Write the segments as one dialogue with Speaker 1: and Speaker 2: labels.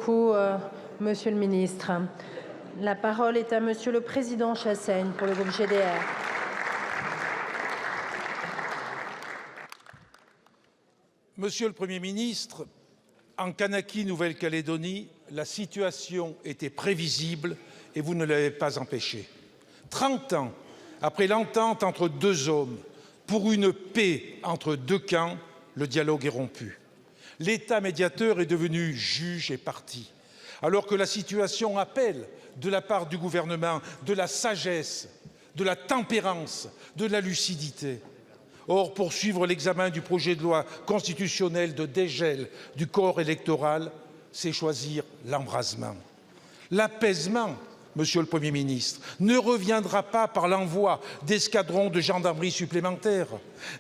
Speaker 1: beaucoup, Monsieur le ministre. La parole est à Monsieur le Président Chassaigne pour le groupe GDR.
Speaker 2: Monsieur le Premier ministre, en Kanaki, Nouvelle-Calédonie, la situation était prévisible et vous ne l'avez pas empêché. 30 ans après l'entente entre deux hommes pour une paix entre deux camps, le dialogue est rompu. L'État médiateur est devenu juge et partie, alors que la situation appelle de la part du gouvernement de la sagesse, de la tempérance, de la lucidité. Or, poursuivre l'examen du projet de loi constitutionnel de dégel du corps électoral, c'est choisir l'embrasement. L'apaisement, Monsieur le Premier ministre, ne reviendra pas par l'envoi d'escadrons de gendarmerie supplémentaires,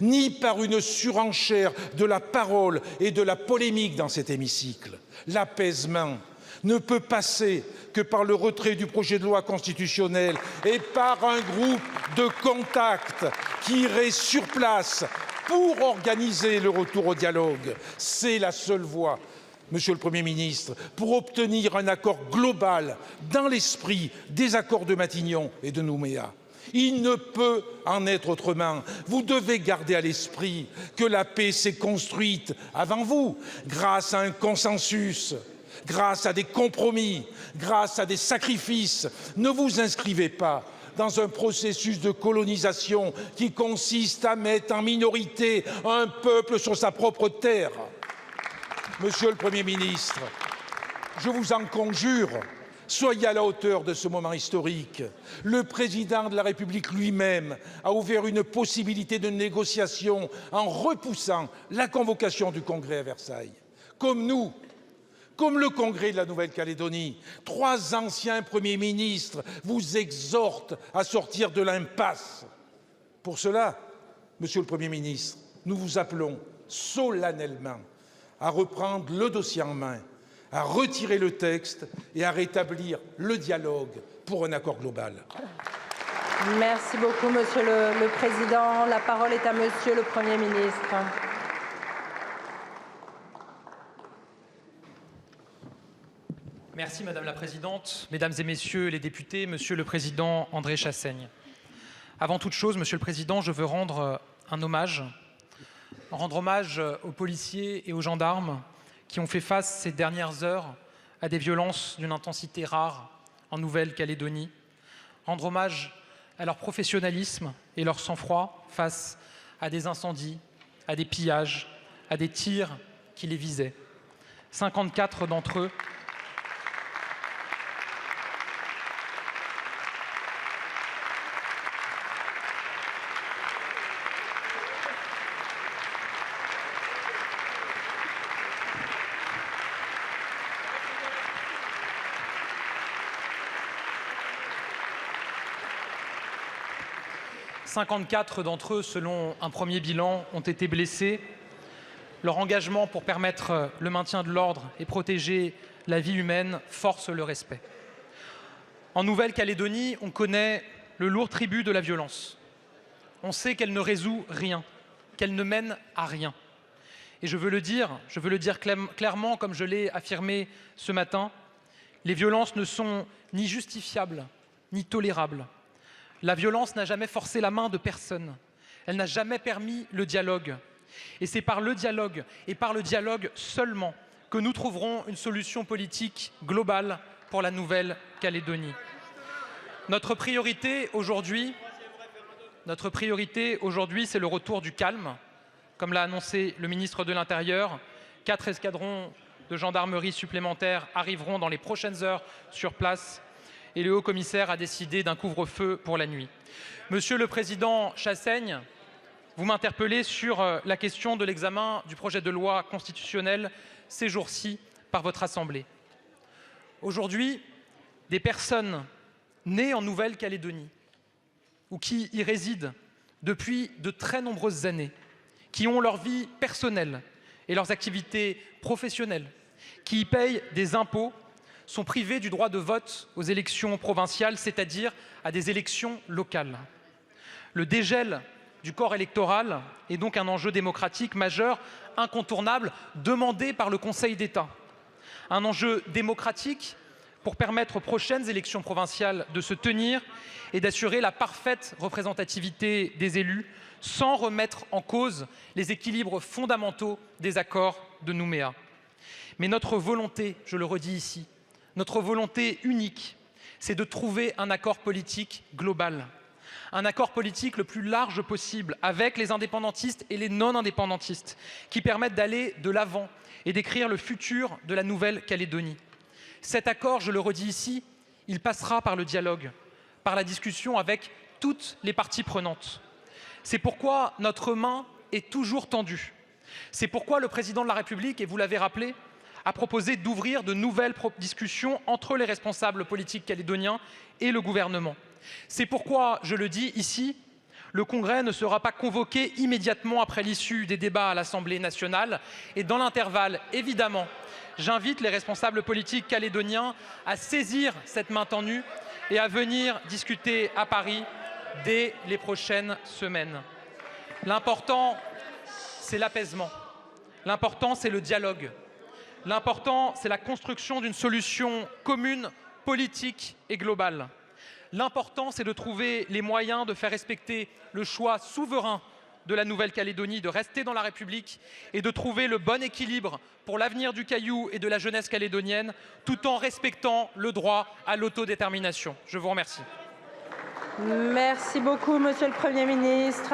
Speaker 2: ni par une surenchère de la parole et de la polémique dans cet hémicycle. L'apaisement ne peut passer que par le retrait du projet de loi constitutionnel et par un groupe de contact qui irait sur place pour organiser le retour au dialogue. C'est la seule voie, Monsieur le Premier ministre, pour obtenir un accord global dans l'esprit des accords de Matignon et de Nouméa. Il ne peut en être autrement. Vous devez garder à l'esprit que la paix s'est construite avant vous, grâce à un consensus, grâce à des compromis, grâce à des sacrifices. Ne vous inscrivez pas dans un processus de colonisation qui consiste à mettre en minorité un peuple sur sa propre terre. Monsieur le Premier ministre, je vous en conjure, soyez à la hauteur de ce moment historique. Le président de la République lui-même a ouvert une possibilité de négociation en repoussant la convocation du Congrès à Versailles. Comme nous, comme le Congrès de la Nouvelle-Calédonie, 3 anciens premiers ministres vous exhortent à sortir de l'impasse. Pour cela, Monsieur le Premier ministre, nous vous appelons solennellement à reprendre le dossier en main, à retirer le texte et à rétablir le dialogue pour un accord global.
Speaker 1: Merci beaucoup, Monsieur le Président. La parole est à Monsieur le Premier ministre.
Speaker 3: Merci Madame la Présidente, Mesdames et Messieurs les députés, Monsieur le Président André Chassaigne. Avant toute chose, Monsieur le Président, je veux rendre hommage aux policiers et aux gendarmes qui ont fait face ces dernières heures à des violences d'une intensité rare en Nouvelle-Calédonie. Rendre hommage à leur professionnalisme et leur sang-froid face à des incendies, à des pillages, à des tirs qui les visaient. 54 d'entre eux selon un premier bilan, ont été blessés. Leur engagement pour permettre le maintien de l'ordre et protéger la vie humaine force le respect. En Nouvelle-Calédonie, on connaît le lourd tribut de la violence. On sait qu'elle ne résout rien, qu'elle ne mène à rien. Et je veux le dire clairement, comme je l'ai affirmé ce matin, les violences ne sont ni justifiables, ni tolérables. La violence n'a jamais forcé la main de personne. Elle n'a jamais permis le dialogue. Et c'est par le dialogue, et par le dialogue seulement, que nous trouverons une solution politique globale pour la Nouvelle-Calédonie. Notre priorité aujourd'hui, c'est le retour du calme. Comme l'a annoncé le ministre de l'Intérieur, 4 escadrons de gendarmerie supplémentaires arriveront dans les prochaines heures sur place et le haut-commissaire a décidé d'un couvre-feu pour la nuit. Monsieur le Président Chassaigne, vous m'interpellez sur la question de l'examen du projet de loi constitutionnel ces jours-ci par votre Assemblée. Aujourd'hui, des personnes nées en Nouvelle-Calédonie ou qui y résident depuis de très nombreuses années, qui ont leur vie personnelle et leurs activités professionnelles, qui y payent des impôts, sont privés du droit de vote aux élections provinciales, c'est-à-dire à des élections locales. Le dégel du corps électoral est donc un enjeu démocratique majeur, incontournable, demandé par le Conseil d'État. Un enjeu démocratique pour permettre aux prochaines élections provinciales de se tenir et d'assurer la parfaite représentativité des élus sans remettre en cause les équilibres fondamentaux des accords de Nouméa. Mais notre volonté, je le redis ici, notre volonté unique, c'est de trouver un accord politique global. Un accord politique le plus large possible avec les indépendantistes et les non-indépendantistes qui permettent d'aller de l'avant et d'écrire le futur de la Nouvelle-Calédonie. Cet accord, je le redis ici, il passera par le dialogue, par la discussion avec toutes les parties prenantes. C'est pourquoi notre main est toujours tendue. C'est pourquoi le président de la République, et vous l'avez rappelé, a proposé d'ouvrir de nouvelles discussions entre les responsables politiques calédoniens et le gouvernement. C'est pourquoi, je le dis ici, le Congrès ne sera pas convoqué immédiatement après l'issue des débats à l'Assemblée nationale. Et dans l'intervalle, évidemment, j'invite les responsables politiques calédoniens à saisir cette main tendue et à venir discuter à Paris dès les prochaines semaines. L'important, c'est l'apaisement. L'important, c'est le dialogue. L'important, c'est la construction d'une solution commune, politique et globale. L'important, c'est de trouver les moyens de faire respecter le choix souverain de la Nouvelle-Calédonie de rester dans la République et de trouver le bon équilibre pour l'avenir du Caillou et de la jeunesse calédonienne, tout en respectant le droit à l'autodétermination. Je vous remercie.
Speaker 1: Merci beaucoup, Monsieur le Premier ministre.